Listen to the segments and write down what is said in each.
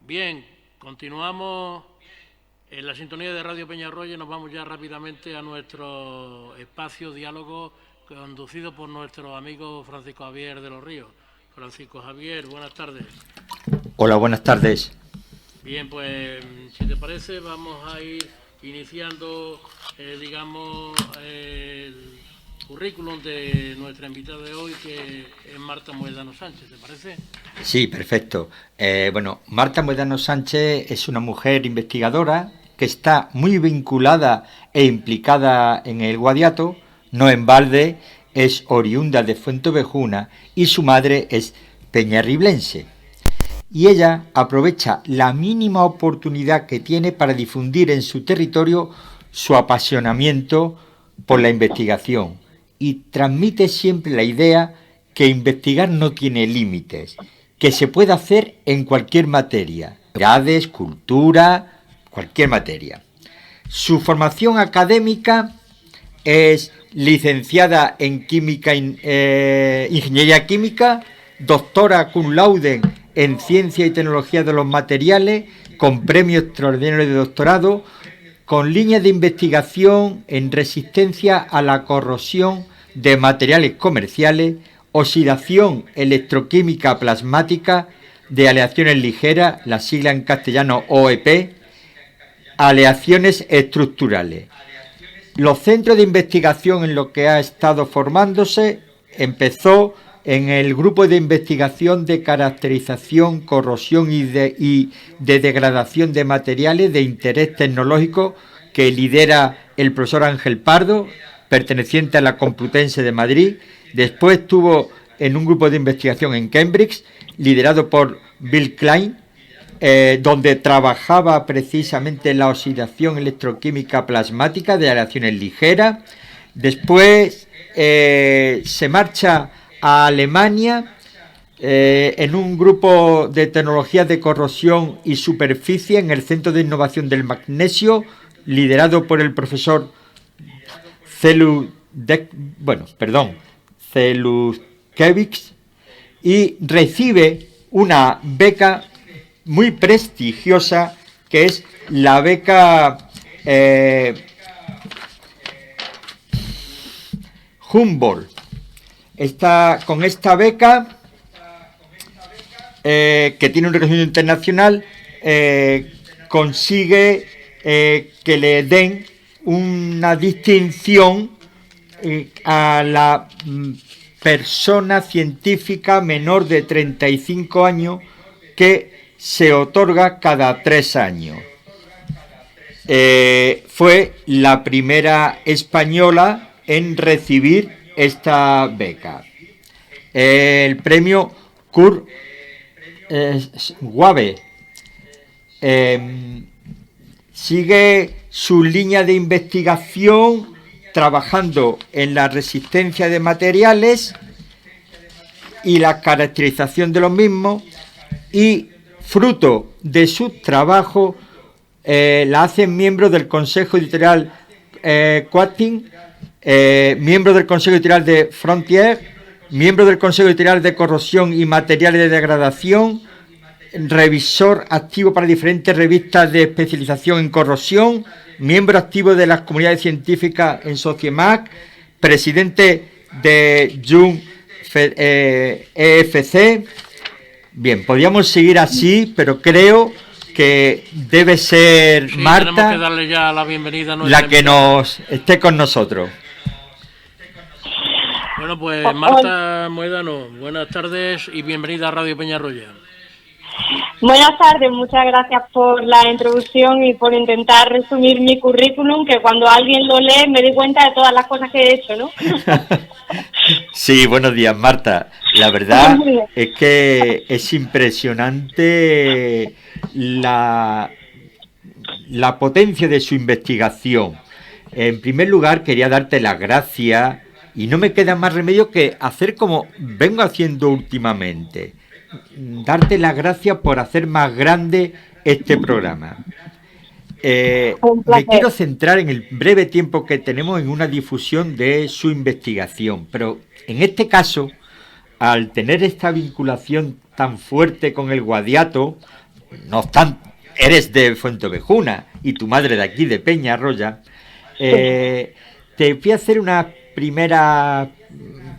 Bien, continuamos en la sintonía de Radio Peñarroya y nos vamos ya rápidamente a nuestro espacio diálogo conducido por nuestro amigo Francisco Javier de los Ríos. Francisco Javier, buenas tardes. Hola, buenas tardes. Bien, pues si te parece vamos a ir iniciando, el currículum de nuestra invitada de hoy, que es Marta Moedano Sánchez, ¿te parece? Sí, perfecto. Marta Moedano Sánchez es una mujer investigadora que está muy vinculada e implicada en el Guadiato, no en balde, es oriunda de Fuentovejuna y su madre es peñarriblense. Y ella aprovecha la mínima oportunidad que tiene para difundir en su territorio su apasionamiento por la investigación y transmite siempre la idea que investigar no tiene límites, que se puede hacer en cualquier materia, edades, cultura, cualquier materia. Su formación académica es licenciada en Ingeniería Química, doctora cum laude en Ciencia y Tecnología de los Materiales, con premio extraordinario de doctorado, con líneas de investigación en resistencia a la corrosión de materiales comerciales, oxidación electroquímica plasmática de aleaciones ligeras, la sigla en castellano OEP, aleaciones estructurales. Los centros de investigación en los que ha estado formándose empezó en el grupo de investigación de caracterización, corrosión y de degradación de materiales de interés tecnológico que lidera el profesor Ángel Pardo, perteneciente a la Complutense de Madrid. Después estuvo en un grupo de investigación en Cambridge, liderado por Bill Klein, donde trabajaba precisamente la oxidación electroquímica plasmática de aleaciones ligeras. Después se marcha a Alemania en un grupo de tecnologías de corrosión y superficie en el Centro de Innovación del Magnesio, liderado por el profesor Zeluskevich, y recibe una beca muy prestigiosa que es la beca Humboldt. Con esta beca, que tiene un reconocimiento internacional, consigue que le den una distinción a la persona científica menor de 35 años que se otorga cada 3 años. Fue la primera española en recibir esta beca. El premio Kurt Schwabe sigue su línea de investigación trabajando en la resistencia de materiales y la caracterización de los mismos, y fruto de su trabajo la hacen miembro del Consejo Editorial Quattin, miembro del Consejo Editorial de Frontier, miembro del Consejo Editorial de Corrosión y Materiales de Degradación, revisor activo para diferentes revistas de especialización en corrosión, miembro activo de las comunidades científicas en Sociemac, presidente de Young EFC. Bien, podríamos seguir así, pero creo que debe ser Marta, tenemos que darle ya la bienvenida a la que nos esté con nosotros. Bueno, pues Marta Moedano, buenas tardes y bienvenida a Radio Peñarroya. Buenas tardes, muchas gracias por la introducción y por intentar resumir mi currículum, que cuando alguien lo lee me doy cuenta de todas las cosas que he hecho, ¿no? Sí, buenos días, Marta. La verdad es que es impresionante la potencia de su investigación. En primer lugar, quería darte las gracias y no me queda más remedio que hacer como vengo haciendo últimamente. Darte las gracias por hacer más grande este programa. Me quiero centrar en el breve tiempo que tenemos en una difusión de su investigación, pero en este caso, al tener esta vinculación tan fuerte con el Guadiato, no obstante, eres de Fuenteovejuna y tu madre de aquí, de Peñarroya, te voy a hacer una primera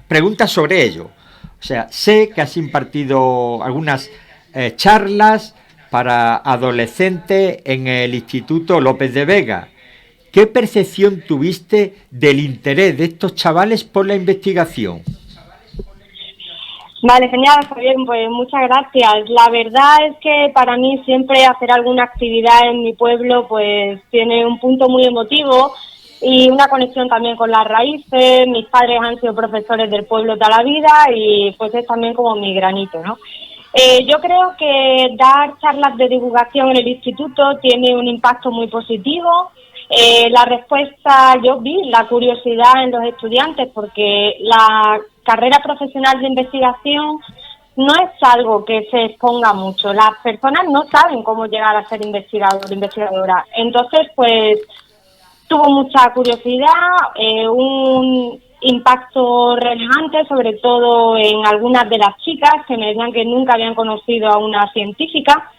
pregunta sobre ello. O sea, sé que has impartido algunas charlas para adolescentes en el Instituto López de Vega. ¿Qué percepción tuviste del interés de estos chavales por la investigación? Vale, genial, Javier, pues muchas gracias. La verdad es que para mí siempre hacer alguna actividad en mi pueblo pues tiene un punto muy emotivo y una conexión también con las raíces. Mis padres han sido profesores del pueblo toda la vida y pues es también como mi granito, ¿no? Yo creo que dar charlas de divulgación en el instituto tiene un impacto muy positivo. La respuesta, yo vi la curiosidad en los estudiantes porque la carrera profesional de investigación no es algo que se exponga mucho. Las personas no saben cómo llegar a ser investigador o investigadora. Entonces, pues, tuvo mucha curiosidad, un impacto relevante, sobre todo en algunas de las chicas que me decían que nunca habían conocido a una científica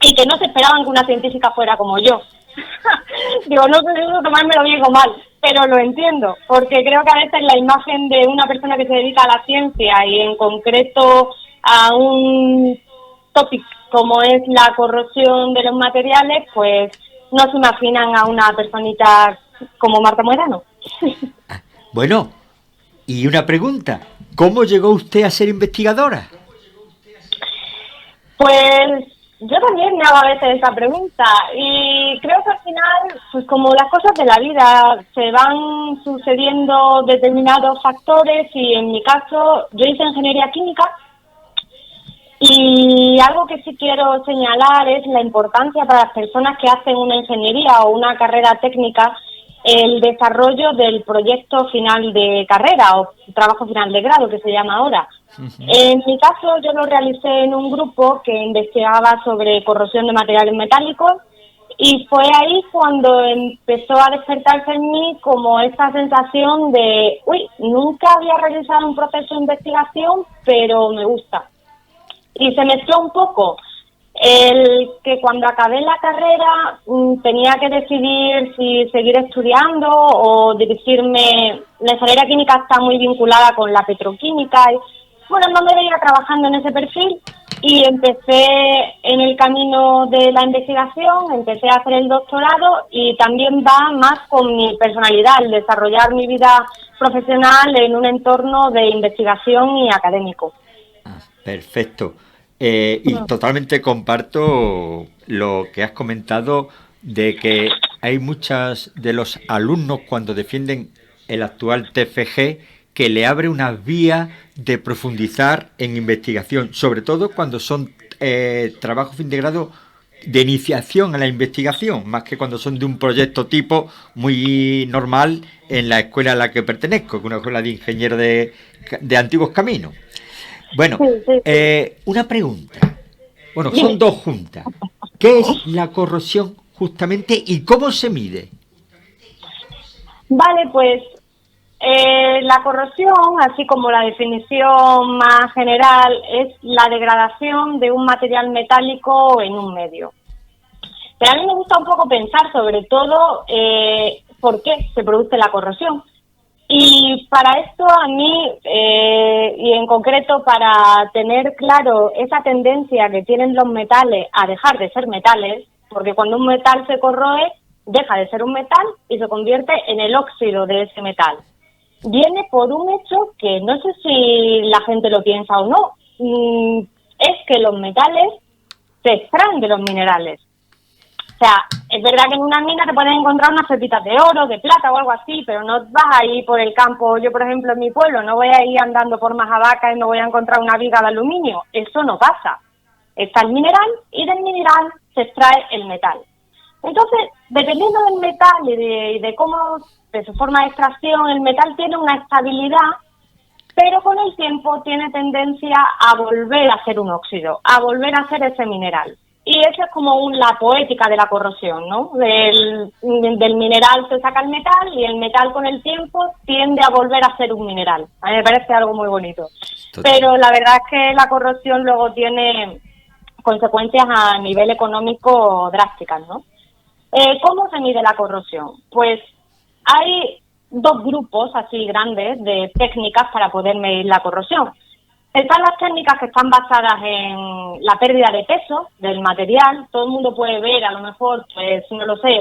y que no se esperaban que una científica fuera como yo. Digo, no sé si tomármelo bien o mal, pero lo entiendo, porque creo que a veces la imagen de una persona que se dedica a la ciencia y en concreto a un topic como es la corrosión de los materiales, pues no se imaginan a una personita como Marta Moedano. Bueno, y una pregunta, ¿cómo llegó usted a ser investigadora? Pues yo también me hago a veces esa pregunta y creo que al final, pues como las cosas de la vida, se van sucediendo determinados factores y en mi caso yo hice ingeniería química y algo que sí quiero señalar es la importancia para las personas que hacen una ingeniería o una carrera técnica el desarrollo del proyecto final de carrera o trabajo final de grado que se llama ahora. En mi caso yo lo realicé en un grupo que investigaba sobre corrosión de materiales metálicos y fue ahí cuando empezó a despertarse en mí como esa sensación de, nunca había realizado un proceso de investigación, pero me gusta. Y se mezcló un poco el que cuando acabé la carrera tenía que decidir si seguir estudiando o dirigirme. La ingeniería química está muy vinculada con la petroquímica y bueno, no me veía trabajando en ese perfil y empecé en el camino de la investigación, empecé a hacer el doctorado y también va más con mi personalidad, el desarrollar mi vida profesional en un entorno de investigación y académico. Perfecto. Y totalmente comparto lo que has comentado de que hay muchos de los alumnos cuando defienden el actual TFG que le abre unas vías de profundizar en investigación, sobre todo cuando son trabajos fin de grado de iniciación a la investigación, más que cuando son de un proyecto tipo muy normal en la escuela a la que pertenezco, que es una escuela de ingenieros de antiguos caminos. Bueno, una pregunta. Bueno, son dos juntas. ¿Qué es la corrosión justamente y cómo se mide? Vale, pues la corrosión, así como la definición más general, es la degradación de un material metálico en un medio. Pero a mí me gusta un poco pensar sobre todo por qué se produce la corrosión. Y para esto a mí, y en concreto para tener claro esa tendencia que tienen los metales a dejar de ser metales, porque cuando un metal se corroe, deja de ser un metal y se convierte en el óxido de ese metal. Viene por un hecho que no sé si la gente lo piensa o no, es que los metales se extraen de los minerales. O sea, es verdad que en una mina te puedes encontrar unas pepitas de oro, de plata o algo así, pero no vas a ir por el campo. Yo, por ejemplo, en mi pueblo no voy a ir andando por Majavaca y no voy a encontrar una viga de aluminio. Eso no pasa. Está el mineral y del mineral se extrae el metal. Entonces, dependiendo del metal y de cómo, de su forma de extracción, el metal tiene una estabilidad, pero con el tiempo tiene tendencia a volver a ser un óxido, a volver a ser ese mineral. Y eso es como la poética de la corrosión, ¿no? Del mineral se saca el metal y el metal con el tiempo tiende a volver a ser un mineral. A mí me parece algo muy bonito. Total. Pero la verdad es que la corrosión luego tiene consecuencias a nivel económico drásticas, ¿no? ¿Cómo se mide la corrosión? Pues hay dos grupos así grandes de técnicas para poder medir la corrosión. Están las técnicas que están basadas en la pérdida de peso del material. Todo el mundo puede ver, a lo mejor, pues no lo sé,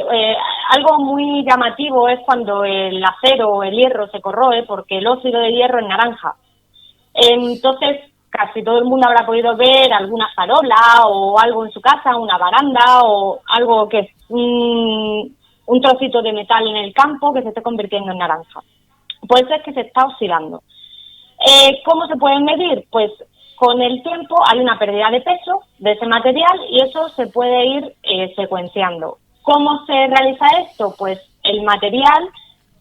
algo muy llamativo es cuando el acero o el hierro se corroe porque el óxido de hierro es naranja. Entonces, casi todo el mundo habrá podido ver alguna farola o algo en su casa, una baranda o algo que es un trocito de metal en el campo que se esté convirtiendo en naranja. Puede ser que se está oxidando. ¿Cómo se pueden medir? Pues con el tiempo hay una pérdida de peso de ese material y eso se puede ir secuenciando. ¿Cómo se realiza esto? Pues el material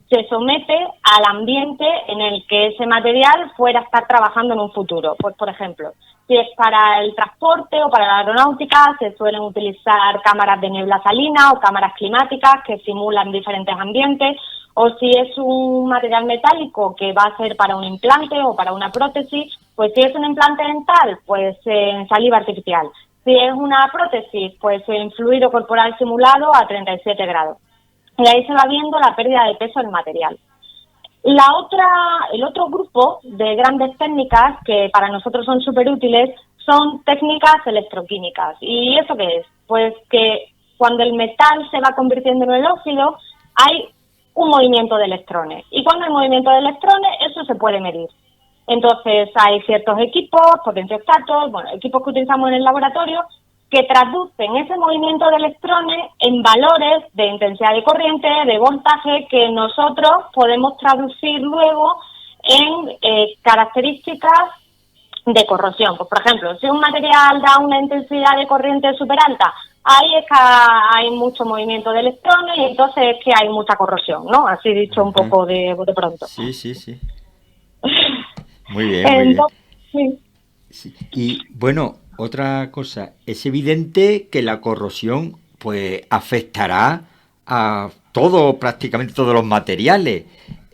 se somete al ambiente en el que ese material fuera a estar trabajando en un futuro. Pues, por ejemplo, si es para el transporte o para la aeronáutica, se suelen utilizar cámaras de niebla salina o cámaras climáticas que simulan diferentes ambientes, o si es un material metálico que va a ser para un implante o para una prótesis, pues si es un implante dental, pues en saliva artificial. Si es una prótesis, pues en fluido corporal simulado a 37 grados. Y ahí se va viendo la pérdida de peso del material. El otro grupo de grandes técnicas que para nosotros son súper útiles son técnicas electroquímicas. ¿Y eso qué es? Pues que cuando el metal se va convirtiendo en el óxido, hay un movimiento de electrones. Y cuando hay movimiento de electrones, eso se puede medir. Entonces hay ciertos equipos, potenciostatos, equipos que utilizamos en el laboratorio, que traducen ese movimiento de electrones en valores de intensidad de corriente, de voltaje, que nosotros podemos traducir luego en características de corrosión. Pues, por ejemplo, si un material da una intensidad de corriente súper alta, ahí es que hay mucho movimiento de electrones y entonces es que hay mucha corrosión, ¿no? Así dicho un poco de pronto. Sí. Muy bien, muy entonces, bien. Sí. Y bueno, otra cosa, es evidente que la corrosión pues afectará a todo, prácticamente todos los materiales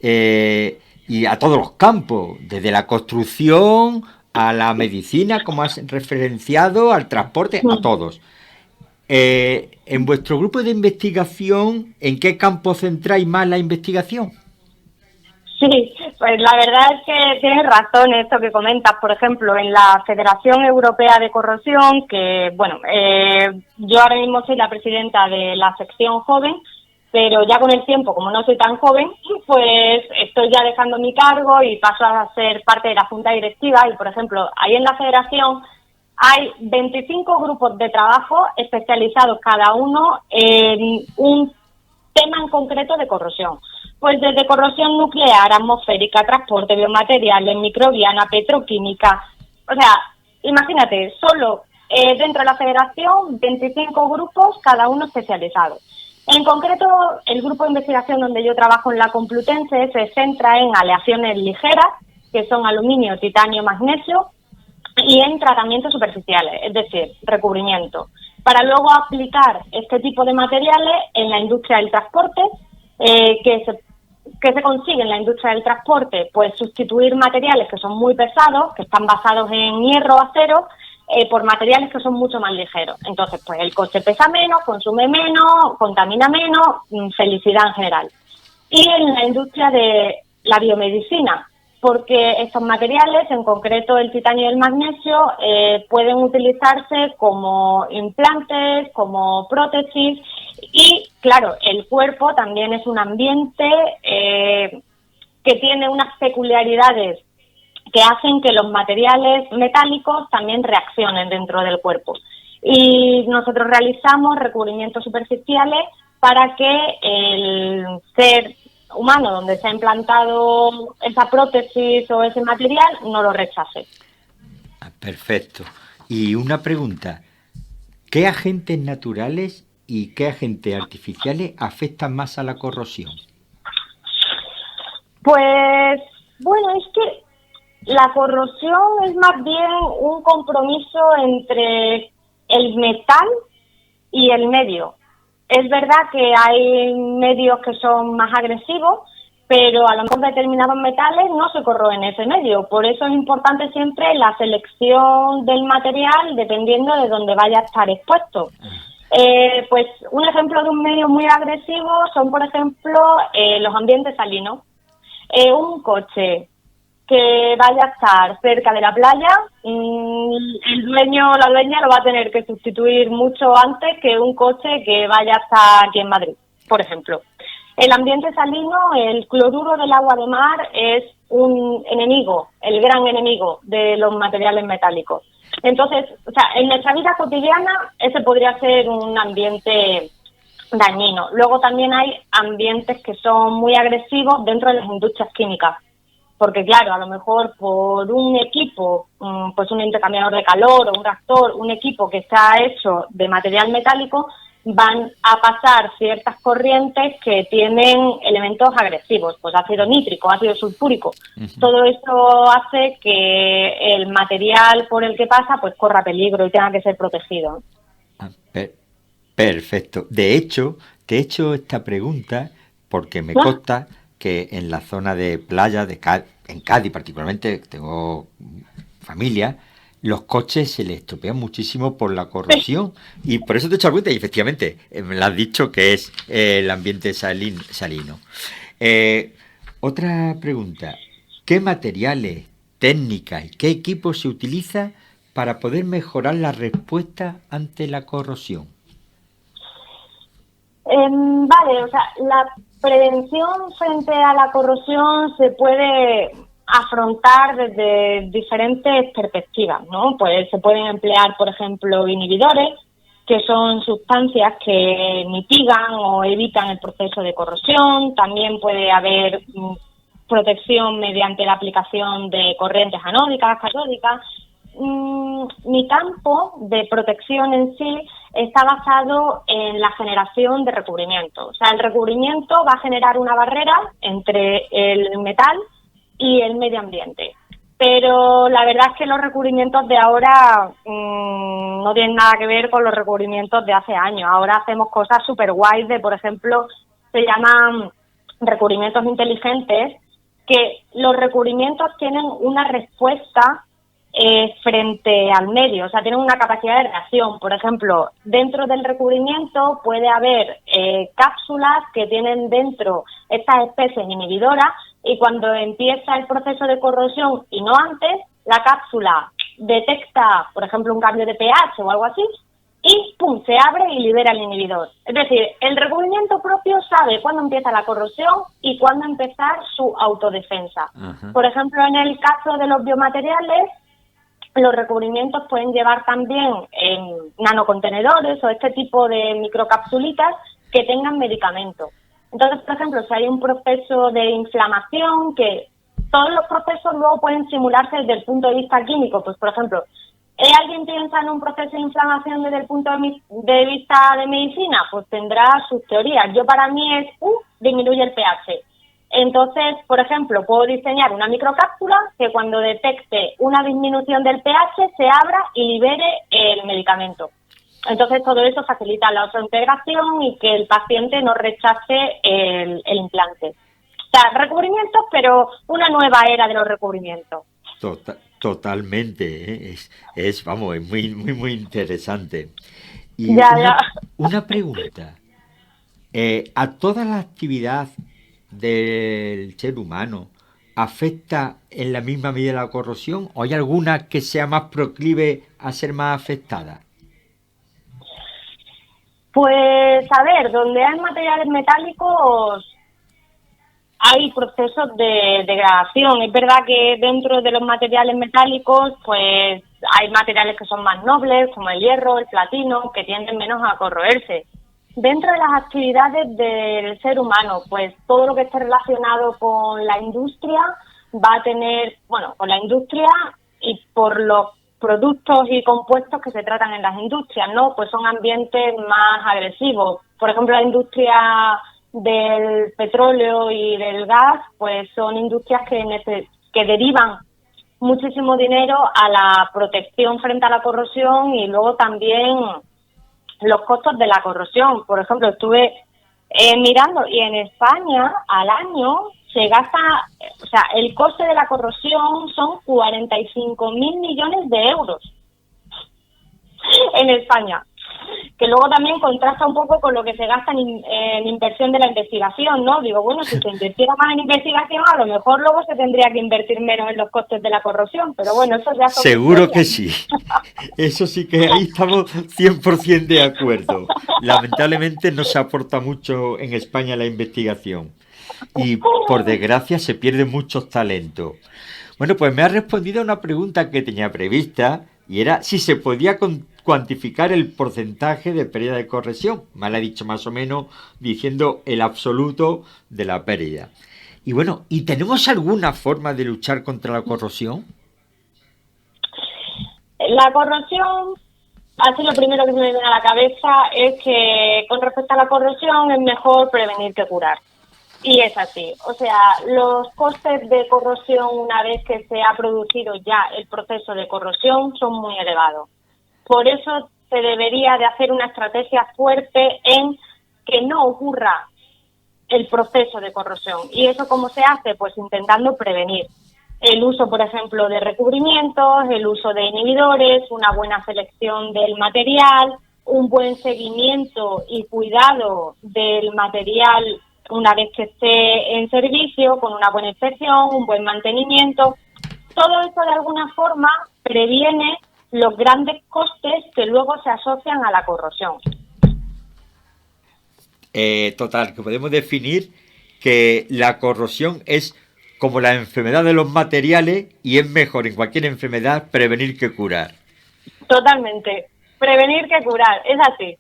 y a todos los campos, desde la construcción a la medicina, como has referenciado, al transporte, a todos. En vuestro grupo de investigación, ¿en qué campo centráis más la investigación? Sí, pues la verdad es que tienes razón esto que comentas. Por ejemplo, en la Federación Europea de Corrosión, que yo ahora mismo soy la presidenta de la sección joven, pero ya con el tiempo, como no soy tan joven, pues estoy ya dejando mi cargo y paso a ser parte de la junta directiva. Y, por ejemplo, ahí en la federación hay 25 grupos de trabajo especializados cada uno en un tema en concreto de corrosión. Pues desde corrosión nuclear, atmosférica, transporte, biomateriales, microbiana, petroquímica. O sea, imagínate, solo dentro de la federación, 25 grupos, cada uno especializado. En concreto, el grupo de investigación donde yo trabajo en la Complutense se centra en aleaciones ligeras, que son aluminio, titanio, magnesio, y en tratamientos superficiales, es decir, recubrimiento, para luego aplicar este tipo de materiales en la industria del transporte, que se consigue en la industria del transporte, pues sustituir materiales que son muy pesados, que están basados en hierro o acero, por materiales que son mucho más ligeros. Entonces, pues el coste pesa menos, consume menos, contamina menos, felicidad en general. Y en la industria de la biomedicina, porque estos materiales, en concreto el titanio y el magnesio, pueden utilizarse como implantes, como prótesis, y claro, el cuerpo también es un ambiente que tiene unas peculiaridades que hacen que los materiales metálicos también reaccionen dentro del cuerpo. Y nosotros realizamos recubrimientos superficiales para que el ser humano donde se ha implantado esa prótesis o ese material no lo rechace. Perfecto. Y una pregunta, ¿qué agentes naturales y qué agentes artificiales afectan más a la corrosión? Pues, bueno, es que la corrosión es más bien un compromiso entre el metal y el medio. Es verdad que hay medios que son más agresivos, pero a lo mejor determinados metales no se corroen ese medio. Por eso es importante siempre la selección del material dependiendo de dónde vaya a estar expuesto. Pues un ejemplo de un medio muy agresivo son, por ejemplo, los ambientes salinos. Un coche que vaya a estar cerca de la playa, el dueño o la dueña lo va a tener que sustituir mucho antes que un coche que vaya a estar aquí en Madrid, por ejemplo. El ambiente salino, el cloruro del agua de mar, es un enemigo, el gran enemigo de los materiales metálicos. Entonces, o sea, en nuestra vida cotidiana ese podría ser un ambiente dañino. Luego también hay ambientes que son muy agresivos dentro de las industrias químicas. Porque claro, a lo mejor por un equipo, pues un intercambiador de calor o un reactor, un equipo que está hecho de material metálico, van a pasar ciertas corrientes que tienen elementos agresivos, pues ácido nítrico, ácido sulfúrico. Todo eso hace que el material por el que pasa pues corra peligro y tenga que ser protegido. Perfecto. De hecho, te he hecho esta pregunta porque me consta que en la zona de playa, en Cádiz particularmente, tengo familia, los coches se les estropean muchísimo por la corrosión. Y por eso te he hecho la pregunta, y efectivamente, me lo has dicho que es el ambiente salino. Otra pregunta, ¿qué materiales, técnicas y qué equipos se utiliza para poder mejorar la respuesta ante la corrosión? Vale, o sea, la prevención frente a la corrosión se puede afrontar desde diferentes perspectivas, ¿no? Pues se pueden emplear, por ejemplo, inhibidores, que son sustancias que mitigan o evitan el proceso de corrosión. También puede haber protección mediante la aplicación de corrientes anódicas, catódicas. Mi campo de protección en sí está basado en la generación de recubrimiento. O sea, el recubrimiento va a generar una barrera entre el metal y el medio ambiente. Pero la verdad es que los recubrimientos de ahora no tienen nada que ver con los recubrimientos de hace años. Ahora hacemos cosas súper guays de, por ejemplo, se llaman recubrimientos inteligentes, que los recubrimientos tienen una respuesta frente al medio, o sea, tienen una capacidad de reacción. Por ejemplo, dentro del recubrimiento puede haber cápsulas que tienen dentro estas especies inhibidoras, y cuando empieza el proceso de corrosión y no antes, la cápsula detecta, por ejemplo, un cambio de pH o algo así, y ¡pum!, se abre y libera el inhibidor. Es decir, el recubrimiento propio sabe cuándo empieza la corrosión y cuándo empezar su autodefensa. Por ejemplo, en el caso de los biomateriales, los recubrimientos pueden llevar también nanocontenedores o este tipo de microcapsulitas que tengan medicamentos. Entonces, por ejemplo, si hay un proceso de inflamación, que todos los procesos luego pueden simularse desde el punto de vista químico, pues por ejemplo, ¿alguien piensa en un proceso de inflamación desde el punto de vista de medicina? Pues tendrá sus teorías. Yo, para mí, es disminuye el pH. Entonces, por ejemplo, puedo diseñar una microcápsula que cuando detecte una disminución del pH se abra y libere el medicamento. Entonces, todo eso facilita la autointegración y que el paciente no rechace el implante. O sea, recubrimientos, pero una nueva era de los recubrimientos. Totalmente, es muy interesante. Y una pregunta, ¿a toda la actividad del ser humano afecta en la misma medida la corrosión, o hay alguna que sea más proclive a ser más afectada? Pues, a ver, donde hay materiales metálicos hay procesos de degradación. Es verdad que dentro de los materiales metálicos, pues hay materiales que son más nobles, como el hierro, el platino, que tienden menos a corroerse. Dentro de las actividades del ser humano, pues todo lo que esté relacionado con la industria va a tener, con la industria y por los productos y compuestos que se tratan en las industrias, ¿no? Pues son ambientes más agresivos. Por ejemplo, la industria del petróleo y del gas, pues son industrias que derivan muchísimo dinero a la protección frente a la corrosión y luego también los costos de la corrosión. Por ejemplo, estuve mirando y en España al año se gasta, o sea, el coste de la corrosión son 45.000 millones de euros en España, que luego también contrasta un poco con lo que se gasta en inversión de la investigación, ¿no? Digo, bueno, si se invirtiera más en investigación, a lo mejor luego se tendría que invertir menos en los costes de la corrosión, pero bueno, eso ya son Seguro que historias. sí. Eso sí que ahí estamos 100% de acuerdo. Lamentablemente no se aporta mucho en España a la investigación y por desgracia se pierden muchos talentos. Bueno, pues me ha respondido a una pregunta que tenía prevista y era si se podía cuantificar el porcentaje de pérdida de corrección. Me la ha dicho más o menos diciendo el absoluto de la pérdida. Y bueno, ¿y tenemos alguna forma de luchar contra la corrosión? La corrosión, así lo primero que se me viene a la cabeza es que con respecto a la corrosión es mejor prevenir que curar. Y es así, o sea, los costes de corrosión una vez que se ha producido ya el proceso de corrosión son muy elevados. Por eso se debería de hacer una estrategia fuerte en que no ocurra el proceso de corrosión. ¿Y eso cómo se hace? Pues intentando prevenir. El uso, por ejemplo, de recubrimientos, el uso de inhibidores, una buena selección del material, un buen seguimiento y cuidado del material una vez que esté en servicio, con una buena inspección, un buen mantenimiento. Todo eso de alguna forma previene los grandes costes que luego se asocian a la corrosión. Total, que podemos definir que la corrosión es como la enfermedad de los materiales y es mejor en cualquier enfermedad prevenir que curar. Totalmente. Prevenir que curar, es así.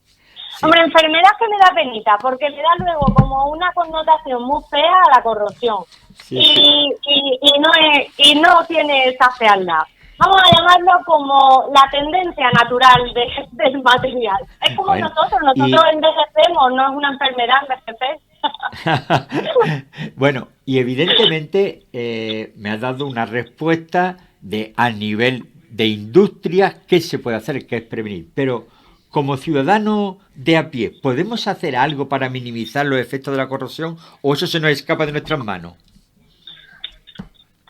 Sí. Hombre, enfermedad que me da penita, porque le da luego como una connotación muy fea a la corrosión. Sí, y no tiene esa fealdad. Vamos a llamarlo como la tendencia natural del material. Es como bueno, nosotros envejecemos, no es una enfermedad envejecer. Bueno, y evidentemente me has dado una respuesta de a nivel de industria, ¿qué se puede hacer? ¿Qué es prevenir? Pero como ciudadano de a pie, ¿podemos hacer algo para minimizar los efectos de la corrosión o eso se nos escapa de nuestras manos?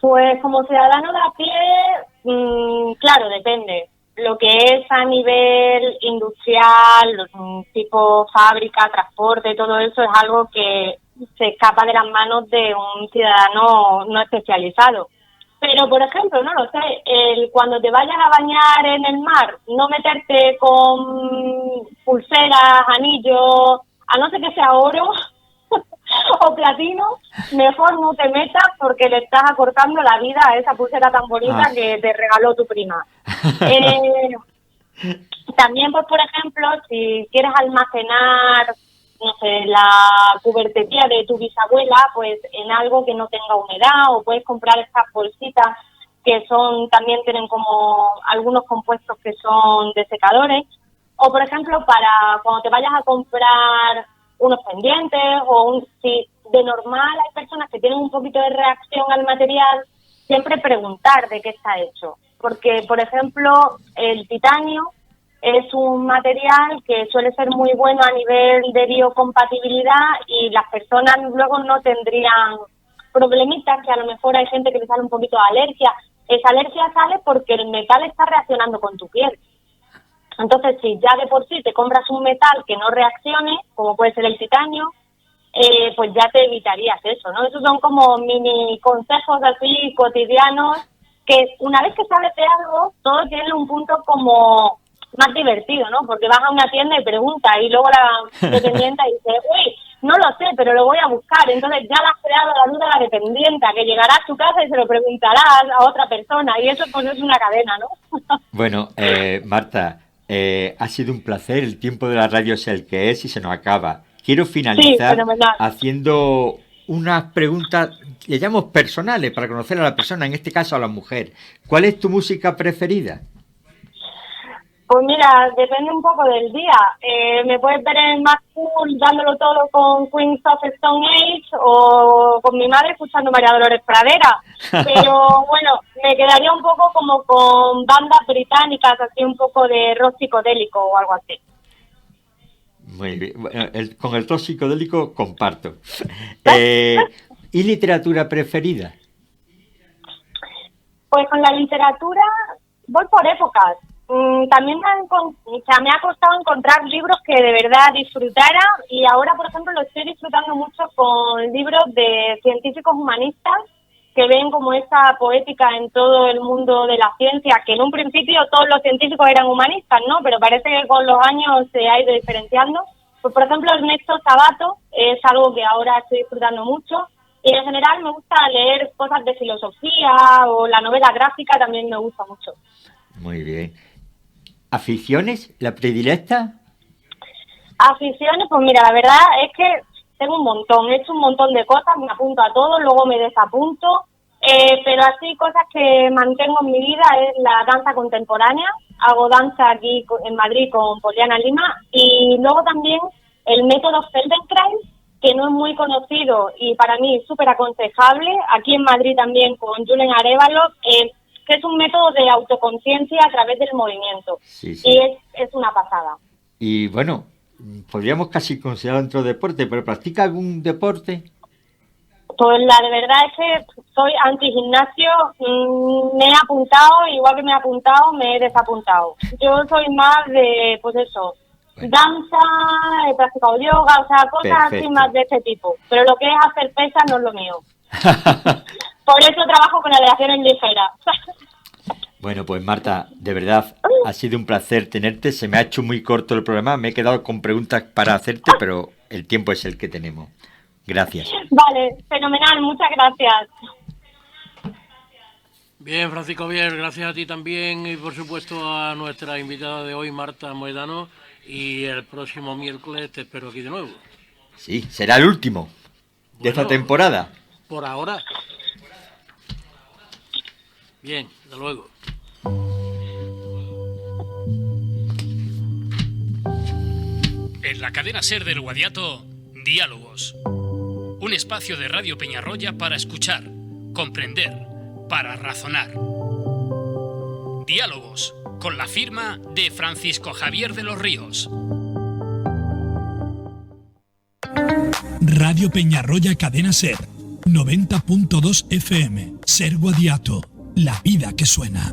Pues como ciudadano de a pie, claro, depende. Lo que es a nivel industrial, tipo fábrica, transporte, todo eso es algo que se escapa de las manos de un ciudadano no especializado. Pero, por ejemplo, no lo sé, cuando te vayas a bañar en el mar, no meterte con pulseras, anillos, a no ser que sea oro o platino, mejor no te metas porque le estás acortando la vida a esa pulsera tan bonita que te regaló tu prima. También, pues, por ejemplo, si quieres almacenar, no sé, la cubertería de tu bisabuela, pues en algo que no tenga humedad, o puedes comprar estas bolsitas que también tienen como algunos compuestos que son desecadores, o por ejemplo, para cuando te vayas a comprar unos pendientes, si de normal hay personas que tienen un poquito de reacción al material, siempre preguntar de qué está hecho, porque por ejemplo, el titanio es un material que suele ser muy bueno a nivel de biocompatibilidad y las personas luego no tendrían problemitas, que a lo mejor hay gente que le sale un poquito de alergia. Esa alergia sale porque el metal está reaccionando con tu piel. Entonces, si ya de por sí te compras un metal que no reaccione, como puede ser el titanio, pues ya te evitarías eso, ¿no? Esos son como mini consejos así cotidianos que una vez que sabes de algo, todo tiene un punto como más divertido, ¿no? Porque vas a una tienda y preguntas y luego la dependiente dice, uy, no lo sé, pero lo voy a buscar. Entonces ya le has creado la duda a la dependiente, que llegará a tu casa y se lo preguntarás a otra persona. Y eso pues es una cadena, ¿no? Bueno, Marta, ha sido un placer. El tiempo de la radio es el que es y se nos acaba. Quiero finalizar haciendo unas preguntas, le llamamos personales, para conocer a la persona, en este caso a la mujer. ¿Cuál es tu música preferida? Pues mira, depende un poco del día. Me puedes ver en más cool dándolo todo con Queens of Stone Age o con mi madre escuchando María Dolores Pradera. Pero bueno, me quedaría un poco como con bandas británicas, así un poco de rock psicodélico o algo así. Muy bien. Bueno, con el rock psicodélico comparto. ¿Y literatura preferida? Pues con la literatura voy por épocas. También me ha costado encontrar libros que de verdad disfrutara, y ahora, por ejemplo, lo estoy disfrutando mucho con libros de científicos humanistas que ven como esa poética en todo el mundo de la ciencia, que en un principio todos los científicos eran humanistas, ¿no? Pero parece que con los años se ha ido diferenciando. Pues, por ejemplo, Ernesto Sabato es algo que ahora estoy disfrutando mucho, y en general me gusta leer cosas de filosofía, o la novela gráfica también me gusta mucho. Muy bien. ¿Aficiones? ¿La predilecta? Aficiones, pues mira, la verdad es que tengo un montón, he hecho un montón de cosas, me apunto a todo, luego me desapunto, pero así cosas que mantengo en mi vida es la danza contemporánea. Hago danza aquí en Madrid con Poliana Lima, y luego también el método Feldenkrais, que no es muy conocido y para mí súper aconsejable, aquí en Madrid también con Julen Arévalo, que es un método de autoconciencia a través del movimiento. Sí. Y es una pasada. Y bueno, podríamos casi considerarlo dentro de deporte, pero ¿practica algún deporte? Pues la de verdad es que soy anti-gimnasio, me he apuntado, igual que me he apuntado, me he desapuntado. Yo soy más de, pues eso, danza, he practicado yoga, o sea, cosas así más de este tipo. Pero lo que es hacer pesas no es lo mío. Por eso trabajo con aleaciones ligeras. Bueno, pues Marta, de verdad, ha sido un placer tenerte. Se me ha hecho muy corto el programa, me he quedado con preguntas para hacerte, pero el tiempo es el que tenemos. Gracias. Vale, fenomenal, muchas gracias. Bien, Francisco Javier, gracias a ti también, y por supuesto a nuestra invitada de hoy, Marta Mohedano, y el próximo miércoles te espero aquí de nuevo. Sí, será el último de esta temporada. Por ahora. Bien, hasta luego. En la cadena SER del Guadiato, Diálogos. Un espacio de Radio Peñarroya para escuchar, comprender, para razonar. Diálogos, con la firma de Francisco Javier de los Ríos. Radio Peñarroya Cadena SER, 90.2 FM, SER Guadiato, la vida que suena.